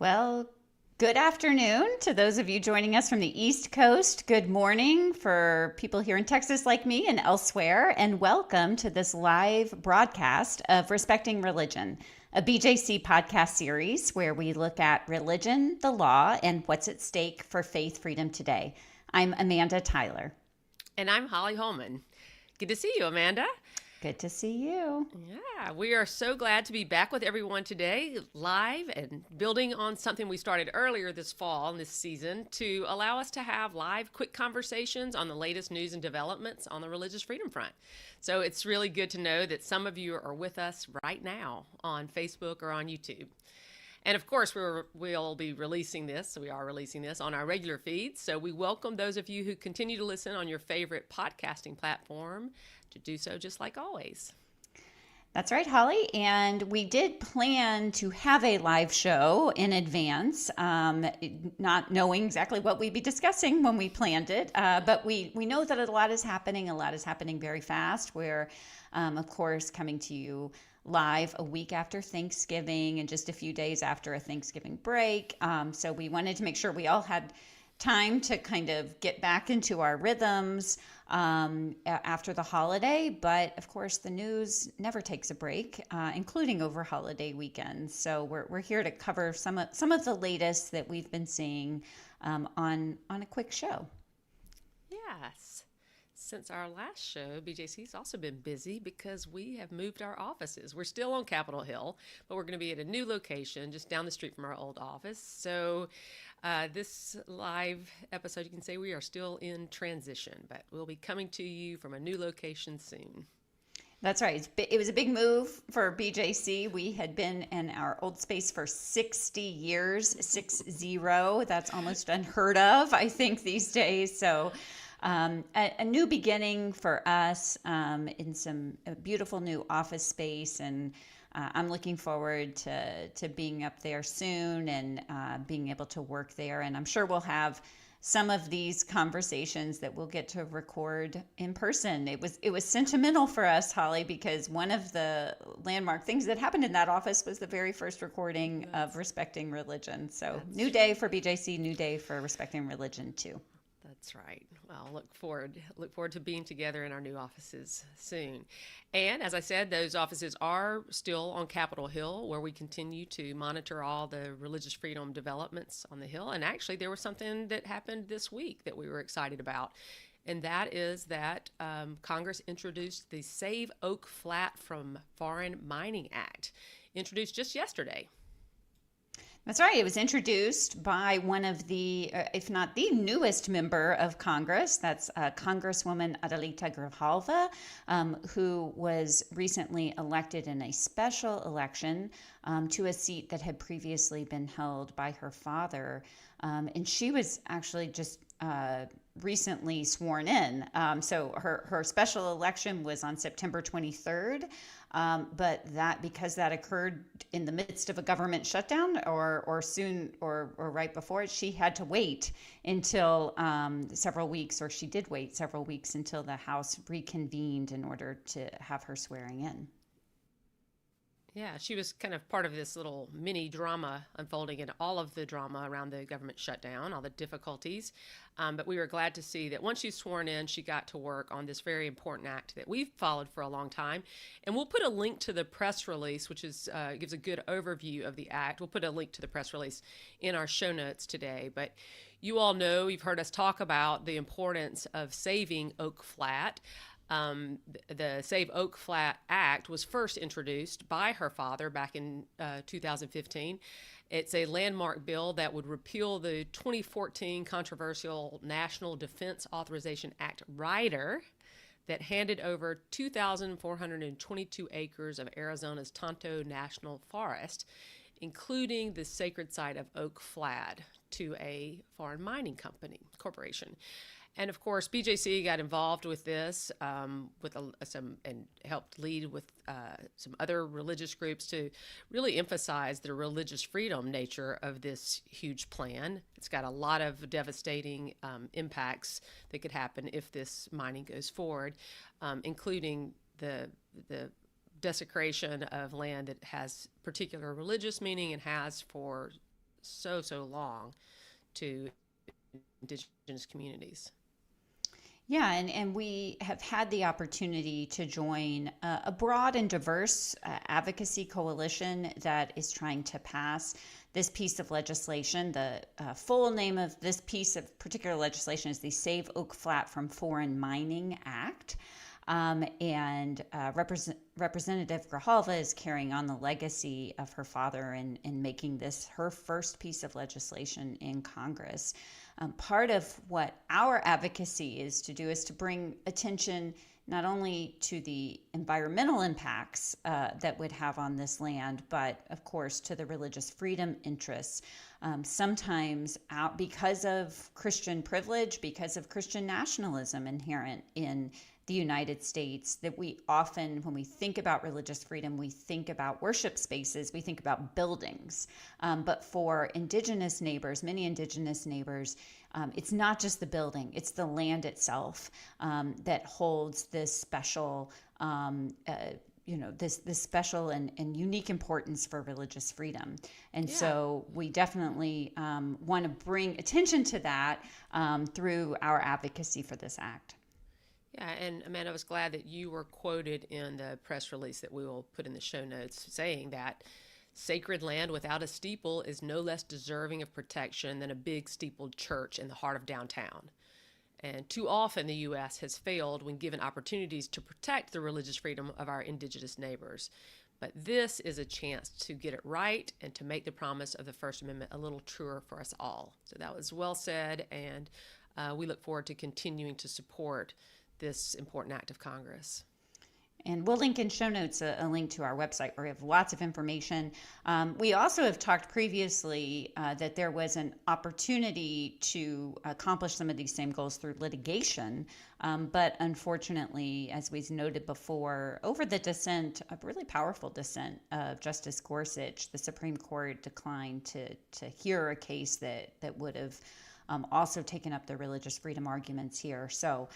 Well, good afternoon to those of you joining us from the East Coast. Good morning for people here in Texas like me and elsewhere. And welcome to this live broadcast of Respecting Religion, a BJC podcast series where we look at religion, the law, and what's at stake for faith freedom today. I'm Amanda Tyler. And I'm Holly Hollman. Good to see you, Amanda. Good to see you. Yeah, we are so glad to be back with everyone today, live and building on something we started earlier this fall and this season to allow us to have live, quick conversations on the latest news and developments on the religious freedom front. So it's really good to know that some of you are with us right now on Facebook or on YouTube. And of course, we'll be releasing this, so we are releasing this on our regular feeds. So we welcome those of you who continue to listen on your favorite podcasting platform to do so just like always. That's right, Holly. And we did plan to have a live show in advance, not knowing exactly what we'd be discussing when we planned it. But we know that a lot is happening. A lot is happening very fast. We're, of course, coming to you live a week after Thanksgiving and just a few days after a Thanksgiving break. So we wanted to make sure we all had time to kind of get back into our rhythms after the holiday. But of course, the news never takes a break, including over holiday weekends. So we're here to cover some of the latest that we've been seeing on a quick show. Yes. Since our last show, BJC's also been busy because we have moved our offices. We're still on Capitol Hill, but we're going to be at a new location just down the street from our old office. So this live episode, you can say we are still in transition, but we'll be coming to you from a new location soon. That's right. It was a big move for BJC. We had been in our old space for 60 years, 60. That's almost unheard of, I think, these days. So a new beginning for us in a beautiful new office space, and I'm looking forward to being up there soon and being able to work there. And I'm sure we'll have some of these conversations that we'll get to record in person. It was sentimental for us, Holly, because one of the landmark things that happened in that office was the very first recording of Respecting Religion. So new day for BJC, new day for Respecting Religion too. That's right. Well, look forward to being together in our new offices soon. And as I said, those offices are still on Capitol Hill, where we continue to monitor all the religious freedom developments on the Hill. And actually, there was something that happened this week that we were excited about. And that is that Congress introduced the Save Oak Flat from Foreign Mining Act, introduced just yesterday. That's right. It was introduced by one of the, if not the newest member of Congress. That's Congresswoman Adelita Grijalva, who was recently elected in a special election to a seat that had previously been held by her father. And she was actually just recently sworn in. So her special election was on September 23rd. But because that occurred in the midst of a government shutdown or soon or right before it, she had to wait until she did wait several weeks until the House reconvened in order to have her swearing in. Yeah, she was kind of part of this little mini drama unfolding in all of the drama around the government shutdown, all the difficulties. But we were glad to see that once she's sworn in, she got to work on this very important act that we've followed for a long time. And we'll put a link to the press release, which is gives a good overview of the act. We'll put a link to the press release in our show notes today. But you all know, you've heard us talk about the importance of saving Oak Flat. The Save Oak Flat Act was first introduced by her father back in 2015. It's a landmark bill that would repeal the 2014 controversial National Defense Authorization Act rider that handed over 2,422 acres of Arizona's Tonto National Forest, including the sacred site of Oak Flat, to a foreign mining corporation. And of course, BJC got involved with this, and helped lead with some other religious groups to really emphasize the religious freedom nature of this huge plan. It's got a lot of devastating impacts that could happen if this mining goes forward, including the desecration of land that has particular religious meaning and has for so long to indigenous communities. Yeah, and we have had the opportunity to join a broad and diverse advocacy coalition that is trying to pass this piece of legislation. The full name of this piece of particular legislation is the Save Oak Flat from Foreign Mining Act. Representative Grijalva is carrying on the legacy of her father in making this her first piece of legislation in Congress. Part of what our advocacy is to do is to bring attention not only to the environmental impacts that would have on this land, but of course to the religious freedom interests. Sometimes because of Christian privilege, because of Christian nationalism inherent in the United States, that we often, when we think about religious freedom, we think about worship spaces, we think about buildings. But for Indigenous neighbors, many Indigenous neighbors, it's not just the building, it's the land itself that holds this special, this special and unique importance for religious freedom. And so we definitely want to bring attention to that through our advocacy for this act. Yeah, and Amanda, I was glad that you were quoted in the press release that we will put in the show notes, saying that sacred land without a steeple is no less deserving of protection than a big steepled church in the heart of downtown. And too often the U.S. has failed when given opportunities to protect the religious freedom of our indigenous neighbors. But this is a chance to get it right and to make the promise of the First Amendment a little truer for us all. So that was well said, and we look forward to continuing to support this important act of Congress. And we'll link in show notes a link to our website where we have lots of information. We also have talked previously that there was an opportunity to accomplish some of these same goals through litigation. But unfortunately, as we've noted before, over the dissent, a really powerful dissent of Justice Gorsuch, the Supreme Court declined to hear a case that would have also taken up the religious freedom arguments here. So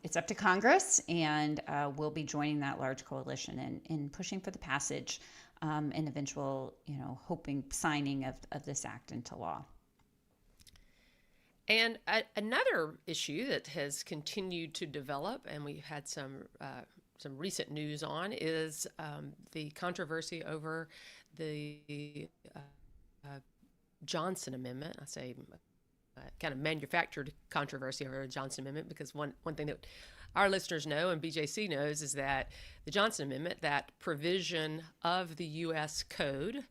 it's up to Congress, and we'll be joining that large coalition in pushing for the passage and eventual, hoping signing of this act into law. And another issue that has continued to develop, and we've had some recent news on, is the controversy over the Johnson Amendment. I say kind of manufactured controversy over the Johnson Amendment, because one thing that our listeners know and BJC knows is that the Johnson Amendment, that provision of the U.S. Code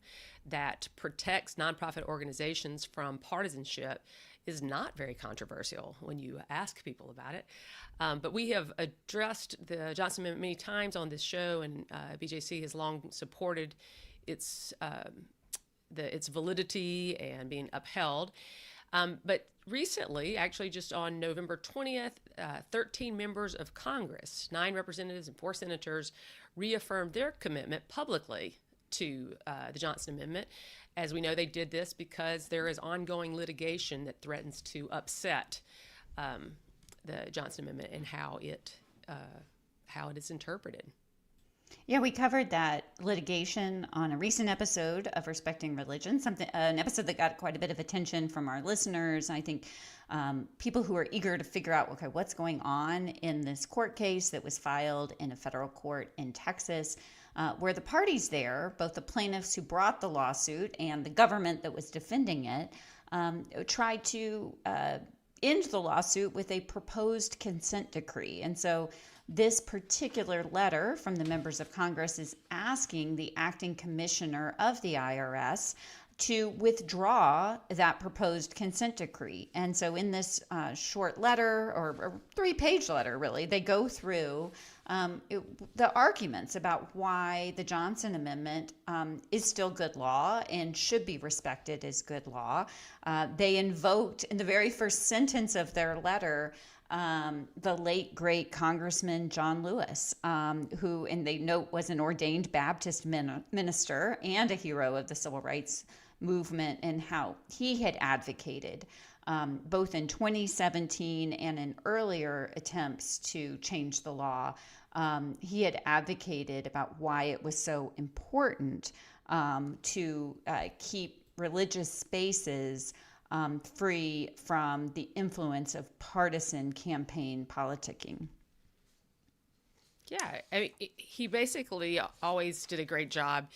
that protects nonprofit organizations from partisanship, is not very controversial when you ask people about it. But we have addressed the Johnson Amendment many times on this show, and BJC has long supported its validity and being upheld. But recently, actually just on November 20th, 13 members of Congress, 9 representatives and 4 senators, reaffirmed their commitment publicly to the Johnson Amendment. As we know, they did this because there is ongoing litigation that threatens to upset the Johnson Amendment and how it is interpreted. Yeah, we covered that litigation on a recent episode of Respecting Religion, an episode that got quite a bit of attention from our listeners. I think people who are eager to figure out, okay, what's going on in this court case that was filed in a federal court in Texas, where the parties there, both the plaintiffs who brought the lawsuit and the government that was defending it, tried to end the lawsuit with a proposed consent decree. And so this particular letter from the members of Congress is asking the acting commissioner of the IRS to withdraw that proposed consent decree. And so in this short letter, or three-page letter, really, they go through the arguments about why the Johnson Amendment is still good law and should be respected as good law. They invoked, in the very first sentence of their letter, the late great Congressman John Lewis, who, and they note, was an ordained Baptist minister and a hero of the civil rights movement, and how he had advocated both in 2017 and in earlier attempts to change the law. He had advocated about why it was so important to keep religious spaces free from the influence of partisan campaign politicking. Yeah, I mean, he basically always did a great job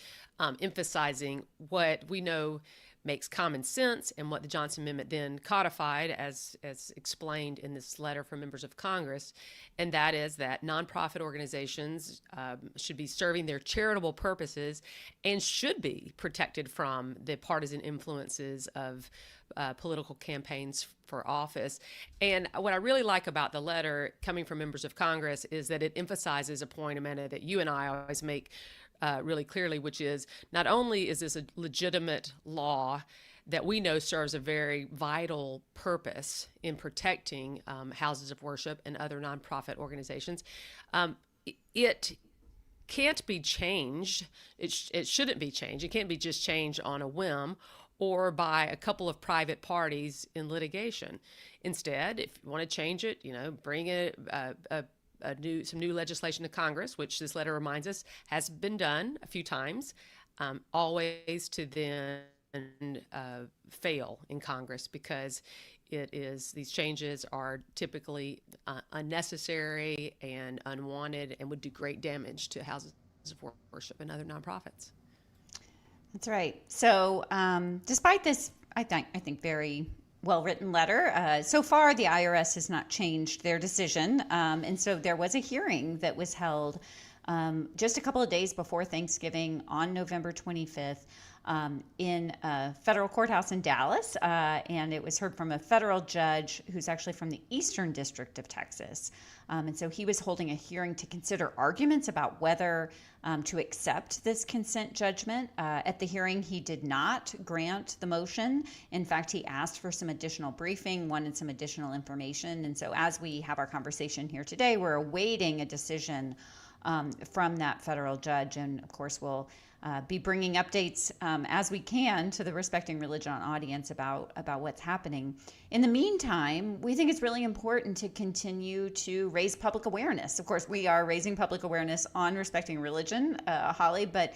emphasizing what we know makes common sense and what the Johnson Amendment then codified as explained in this letter from members of Congress, and that is that nonprofit organizations should be serving their charitable purposes and should be protected from the partisan influences of political campaigns for office. And what I really like about the letter coming from members of Congress is that it emphasizes a point, Amanda, that you and I always make really clearly, which is not only is this a legitimate law that we know serves a very vital purpose in protecting houses of worship and other nonprofit organizations, it can't be changed. It shouldn't be changed. It can't be just changed on a whim or by a couple of private parties in litigation. Instead, if you want to change it, bring some new legislation to Congress, which this letter reminds us has been done a few times, always to then fail in Congress because these changes are typically unnecessary and unwanted and would do great damage to houses of worship and other nonprofits. That's right. So, despite this, I think very well-written letter, so far the IRS has not changed their decision, and so there was a hearing that was held just a couple of days before Thanksgiving on November 25th in a federal courthouse in Dallas, and it was heard from a federal judge who's actually from the Eastern District of Texas. And so he was holding a hearing to consider arguments about whether to accept this consent judgment. At the hearing, he did not grant the motion. In fact, he asked for some additional briefing, wanted some additional information. And so as we have our conversation here today, we're awaiting a decision from that federal judge. And of course, we'll be bringing updates as we can to the Respecting Religion audience about what's happening. In the meantime, we think it's really important to continue to raise public awareness. Of course, we are raising public awareness on Respecting Religion, Holly, but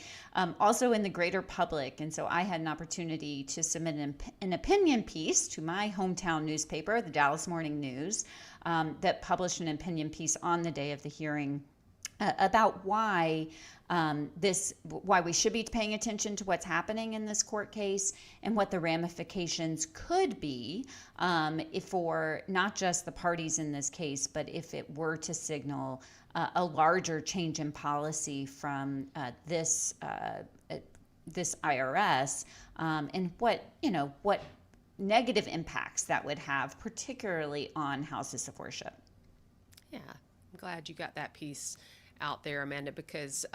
also in the greater public. And so I had an opportunity to submit an opinion piece to my hometown newspaper, the Dallas Morning News, that published an opinion piece on the day of the hearing about why we should be paying attention to what's happening in this court case and what the ramifications could be for not just the parties in this case, but if it were to signal a larger change in policy from this IRS, and what negative impacts that would have, particularly on houses of worship. Yeah, I'm glad you got that piece out there, Amanda, because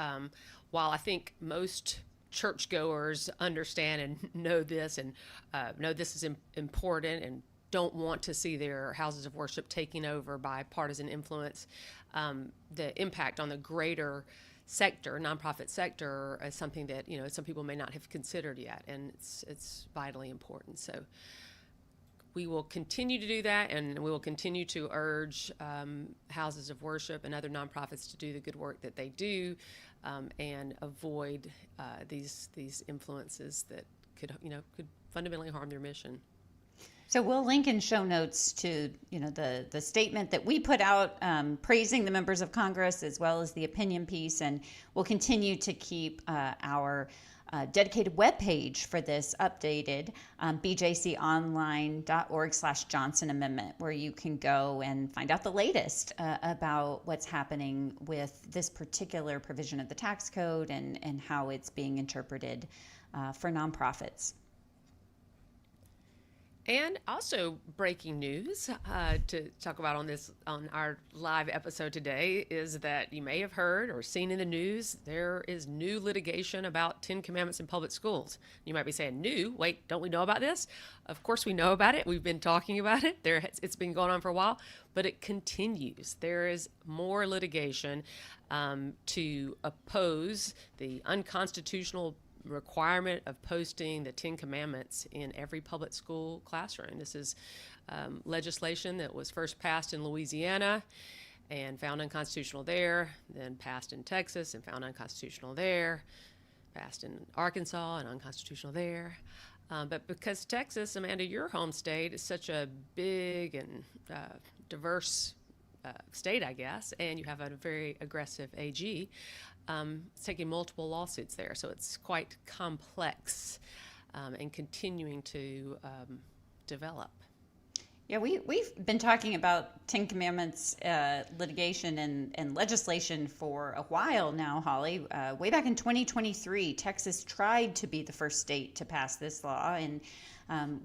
while I think most churchgoers understand and know this is important and don't want to see their houses of worship taken over by partisan influence, the impact on the greater sector, nonprofit sector, is something that some people may not have considered yet, and it's vitally important. So we will continue to do that, and we will continue to urge houses of worship and other nonprofits to do the good work that they do and avoid these influences that could fundamentally harm their mission. So we'll link in show notes to the statement that we put out praising the members of Congress, as well as the opinion piece, and we'll continue to keep our dedicated webpage for this updated, bjconline.org/Johnson Amendment, where you can go and find out the latest about what's happening with this particular provision of the tax code and how it's being interpreted for nonprofits. And also breaking news to talk about on our live episode today is that you may have heard or seen in the news there is new litigation about 10 Commandments in public schools. You might be saying, new? Wait, don't we know about this? Of course we know about it. We've been talking about it. It's been going on for a while, but it continues. There is more litigation to oppose the unconstitutional requirement of posting the 10 Commandments in every public school classroom. This is legislation that was first passed in Louisiana and found unconstitutional there, then passed in Texas and found unconstitutional there, passed in Arkansas and unconstitutional there. But because Texas, Amanda, your home state, is such a big and diverse state, I guess, and you have a very aggressive AG, it's taking multiple lawsuits there. So it's quite complex and continuing to develop. Yeah, we've been talking about 10 Commandments litigation and legislation for a while now, Holly. Way back in 2023, Texas tried to be the first state to pass this law, and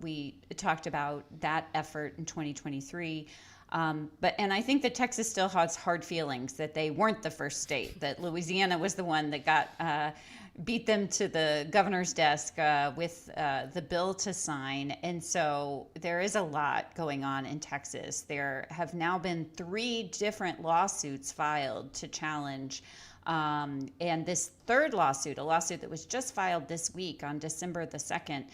we talked about that effort in 2023. And I think that Texas still has hard feelings that they weren't the first state, that Louisiana was the one that got beat them to the governor's desk with the bill to sign. And so there is a lot going on in Texas. There have now been 3 different lawsuits filed to challenge. And this third lawsuit, a lawsuit that was just filed this week on December the 2nd,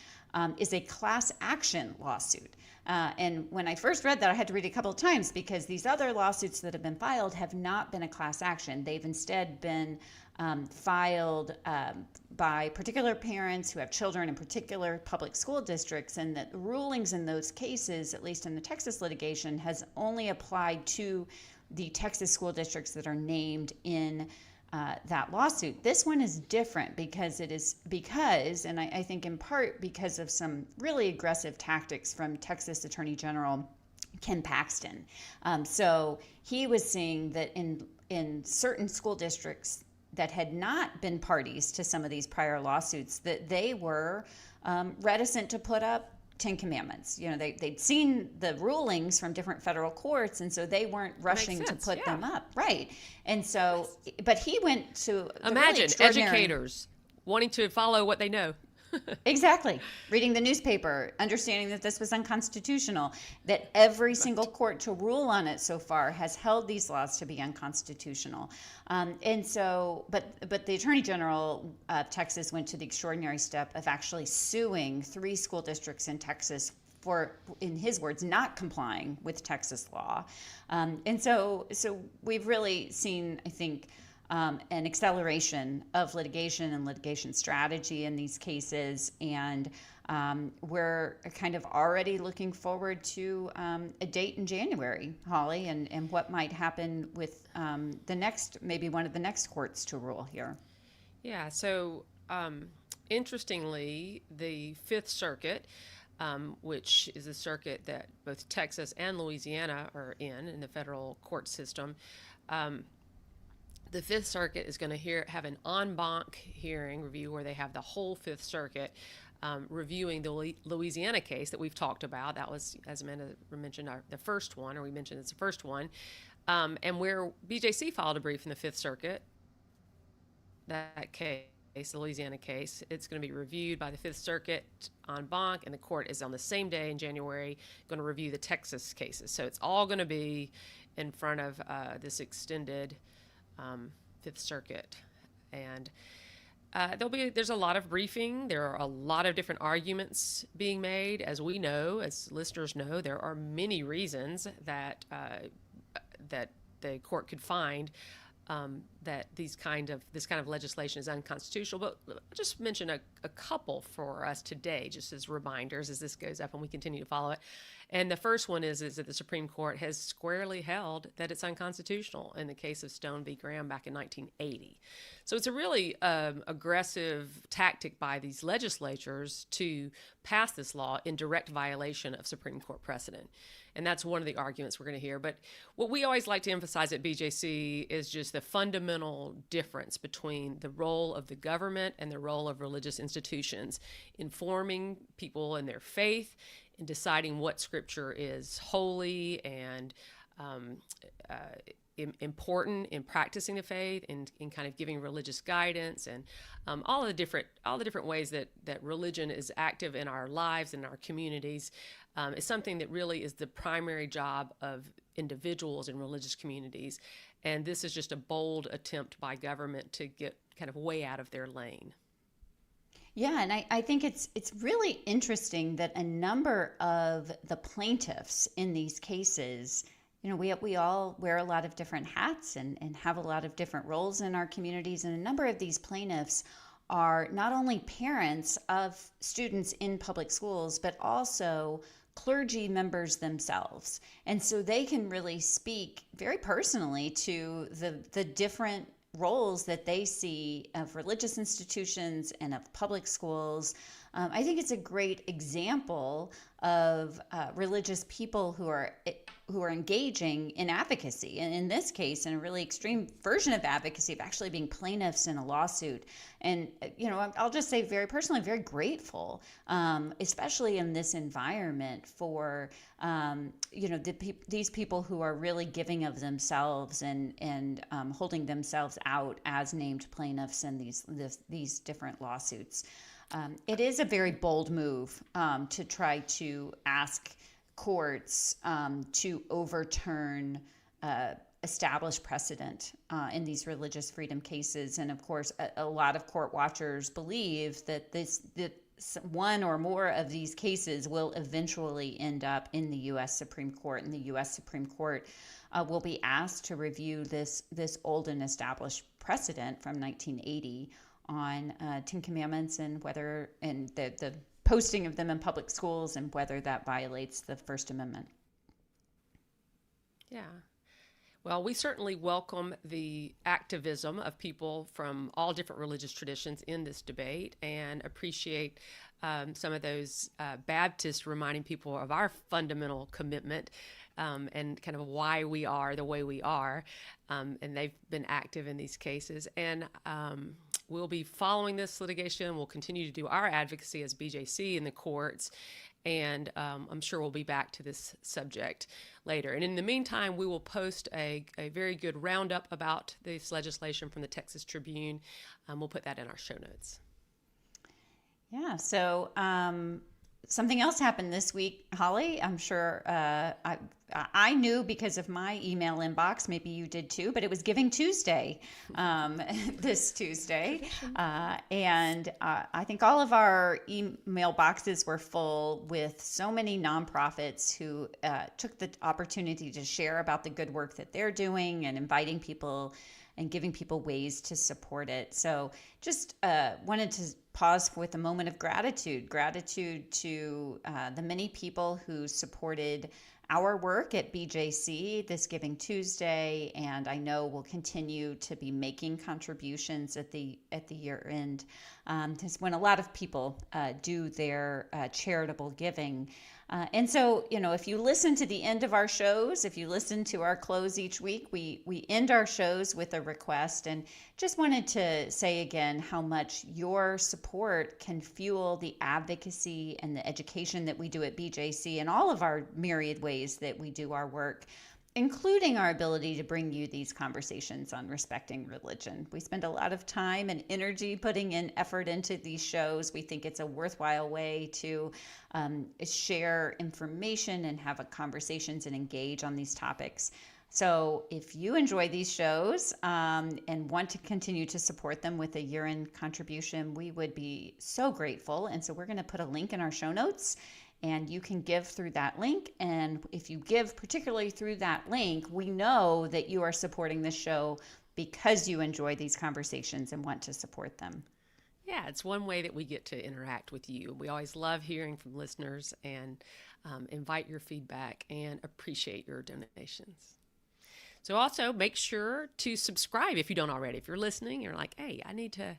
is a class action lawsuit. And when I first read that, I had to read it a couple of times because these other lawsuits that have been filed have not been a class action. They've instead been filed by particular parents who have children in particular public school districts, and the rulings in those cases, at least in the Texas litigation, has only applied to the Texas school districts that are named in that lawsuit. This one is different because and I think in part because of some really aggressive tactics from Texas Attorney General Ken Paxton. So he was seeing that in certain school districts that had not been parties to some of these prior lawsuits, that they were reticent to put up 10 Commandments. They'd seen the rulings from different federal courts, and so they weren't rushing to put them up. Right. And so, but he went to imagine educators wanting to follow what they know. Exactly. Reading the newspaper, understanding that this was unconstitutional, that every single court to rule on it so far has held these laws to be unconstitutional. And so, but the Attorney General of Texas went to the extraordinary step of actually suing 3 school districts in Texas for, in his words, not complying with Texas law. And so we've really seen, I think, an acceleration of litigation and litigation strategy in these cases. And we're kind of already looking forward to a date in January, Holly, and what might happen with maybe one of the next courts to rule here. Yeah, so interestingly, the Fifth Circuit, which is a circuit that both Texas and Louisiana are in the federal court system, the Fifth Circuit is going to have an en banc hearing review where they have the whole Fifth Circuit reviewing the Louisiana case that we've talked about. That was, as Amanda mentioned, the first one, or we mentioned it's the first one, and where BJC filed a brief in the Fifth Circuit, that case, the Louisiana case, it's going to be reviewed by the Fifth Circuit en banc, and the court is on the same day in January going to review the Texas cases. So it's all going to be in front of this extended Fifth Circuit, and there's a lot of briefing. There are a lot of different arguments being made. As we know, as listeners know, there are many reasons that that the court could find that this kind of legislation is unconstitutional. But I'll just mention a couple for us today, just as reminders as this goes up and we continue to follow it. And the first one is that the Supreme Court has squarely held that it's unconstitutional in the case of Stone v. Graham back in 1980. So it's a really aggressive tactic by these legislatures to pass this law in direct violation of Supreme Court precedent. And that's one of the arguments we're going to hear. But what we always like to emphasize at BJC is just the fundamental difference between the role of the government and the role of religious institutions in forming people in their faith, in deciding what scripture is holy and important in practicing the faith, and in kind of giving religious guidance, and all the different ways that religion is active in our lives and our communities. Is something that really is the primary job of individuals in religious communities. And this is just a bold attempt by government to get kind of way out of their lane. Yeah, and I think it's really interesting that a number of the plaintiffs in these cases, we all wear a lot of different hats and have a lot of different roles in our communities. And a number of these plaintiffs are not only parents of students in public schools, but also clergy members themselves. And so they can really speak very personally to the different roles that they see of religious institutions and of public schools. I think it's a great example of religious people who are engaging in advocacy, and in this case, in a really extreme version of advocacy, of actually being plaintiffs in a lawsuit. And I'll just say very personally, very grateful, especially in this environment, for these people who are really giving of themselves and holding themselves out as named plaintiffs in these different lawsuits. It is a very bold move to try to ask courts to overturn established precedent in these religious freedom cases. And of course, a lot of court watchers believe that one or more of these cases will eventually end up in the U.S. Supreme Court, and the U.S. Supreme Court will be asked to review this old and established precedent from 1980 on Ten Commandments and the posting of them in public schools, and whether that violates the First Amendment. Yeah. Well, we certainly welcome the activism of people from all different religious traditions in this debate, and appreciate some of those Baptists reminding people of our fundamental commitment and kind of why we are the way we are. And they've been active in these cases. And we'll be following this litigation. We'll continue to do our advocacy as BJC in the courts. And I'm sure we'll be back to this subject later. And in the meantime, we will post a very good roundup about this legislation from the Texas Tribune. We'll put that in our show notes. Yeah, so something else happened this week, Holly. I'm sure I knew because of my email inbox. Maybe you did too, but it was Giving Tuesday this Tuesday. And I think all of our email boxes were full with so many nonprofits who took the opportunity to share about the good work that they're doing and inviting people and giving people ways to support it. So just wanted to pause with a moment of gratitude to the many people who supported our work at BJC this Giving Tuesday, and I know we'll continue to be making contributions at the year end. Because when a lot of people do their charitable giving. And so, if you listen to the end of our shows, if you listen to our close each week, we end our shows with a request, and just wanted to say again how much your support can fuel the advocacy and the education that we do at BJC and all of our myriad ways that we do our work, including our ability to bring you these conversations on respecting religion. We spend a lot of time and energy putting in effort into these shows. We think it's a worthwhile way to share information and have conversations and engage on these topics. So if you enjoy these shows and want to continue to support them with a year-end contribution, we would be so grateful. And so we're going to put a link in our show notes, and you can give through that link. And if you give particularly through that link, we know that you are supporting this show because you enjoy these conversations and want to support them. Yeah, it's one way that we get to interact with you. We always love hearing from listeners and invite your feedback and appreciate your donations. So also make sure to subscribe if you don't already. If you're listening, you're like, hey, I need to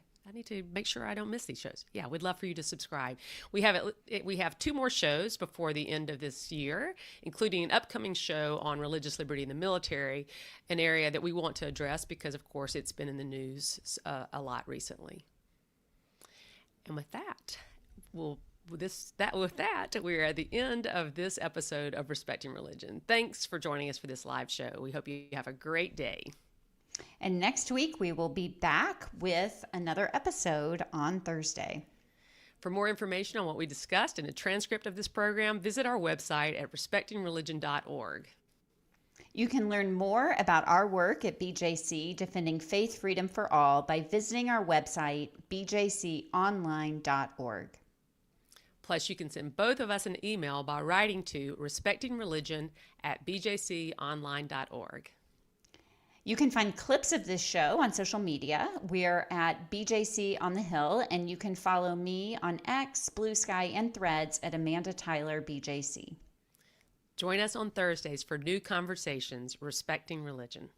make sure I don't miss these shows. Yeah, we'd love for you to subscribe. We have 2 more shows before the end of this year, including an upcoming show on religious liberty in the military, an area that we want to address because, of course, it's been in the news a lot recently. And with that, we're at the end of this episode of Respecting Religion. Thanks for joining us for this live show. We hope you have a great day. And next week, we will be back with another episode on Thursday. For more information on what we discussed and a transcript of this program, visit our website at respectingreligion.org. You can learn more about our work at BJC Defending Faith Freedom for All by visiting our website, bjconline.org. Plus, you can send both of us an email by writing to respectingreligion@bjconline.org. You can find clips of this show on social media. We're at BJC on the Hill, and you can follow me on X, Blue Sky, and Threads at Amanda Tyler BJC. Join us on Thursdays for new conversations respecting religion.